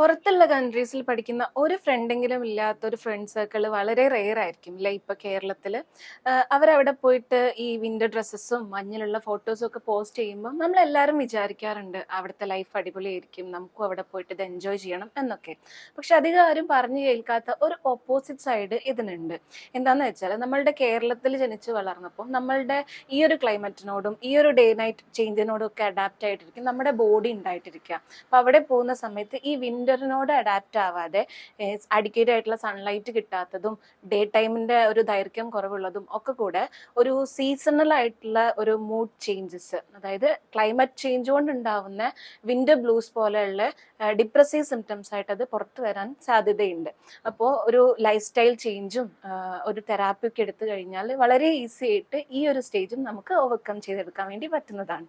പുറത്തുള്ള കൺട്രീസിൽ പഠിക്കുന്ന ഒരു ഫ്രണ്ടെങ്കിലും ഇല്ലാത്ത ഒരു ഫ്രണ്ട് സർക്കിൾ വളരെ റെയർ ആയിരിക്കും അല്ലെ? ഇപ്പൊ കേരളത്തില് അവരവിടെ പോയിട്ട് ഈ വിന്റർ ഡ്രസ്സസും മഞ്ഞിലുള്ള ഫോട്ടോസും ഒക്കെ പോസ്റ്റ് ചെയ്യുമ്പോൾ നമ്മൾ എല്ലാവരും വിചാരിക്കാറുണ്ട് അവിടുത്തെ ലൈഫ് അടിപൊളിയായിരിക്കും, നമുക്കും അവിടെ പോയിട്ട് ഇത് എൻജോയ് ചെയ്യണം എന്നൊക്കെ. പക്ഷെ അധികം ആരും പറഞ്ഞു കേൾക്കാത്ത ഒരു ഓപ്പോസിറ്റ് സൈഡ് ഇതിനുണ്ട്. എന്താന്ന് വെച്ചാൽ നമ്മളുടെ കേരളത്തിൽ ജനിച്ചു വളർന്നപ്പോൾ നമ്മളുടെ ഈ ഒരു ക്ലൈമറ്റിനോടും ഈ ഒരു ഡേ നൈറ്റ് ചേഞ്ചിനോടും ഒക്കെ അഡാപ്റ്റ് ആയിട്ടിരിക്കും നമ്മുടെ ബോഡി ഉണ്ടായിട്ടിരിക്കുക. അപ്പൊ അവിടെ പോകുന്ന സമയത്ത് ഈ വിന്ററിനോട് അഡാപ്റ്റ് ആവാതെ അഡിക്കേറ്റ് ആയിട്ടുള്ള സൺലൈറ്റ് കിട്ടാത്തതും ഡേ ടൈമിന്റെ ഒരു ദൈർഘ്യം കുറവുള്ളതും ഒക്കെ കൂടെ ഒരു സീസണൽ ആയിട്ടുള്ള ഒരു മൂഡ് ചേഞ്ചസ്, അതായത് ക്ലൈമറ്റ് ചേഞ്ച് കൊണ്ട് ഉണ്ടാവുന്ന വിന്റർ ബ്ലൂസ് പോലെയുള്ള ഡിപ്രസീവ് സിംറ്റംസ് ആയിട്ട് അത് പുറത്തു വരാൻ സാധ്യതയുണ്ട്. അപ്പോൾ ഒരു ലൈഫ് സ്റ്റൈൽ ചേഞ്ചും ഒരു തെറാപ്പി ഒക്കെ എടുത്തു കഴിഞ്ഞാൽ വളരെ ഈസി ആയിട്ട് ഈ ഒരു സ്റ്റേജും നമുക്ക് ഓവർകം ചെയ്തെടുക്കാൻ വേണ്ടി പറ്റുന്നതാണ്.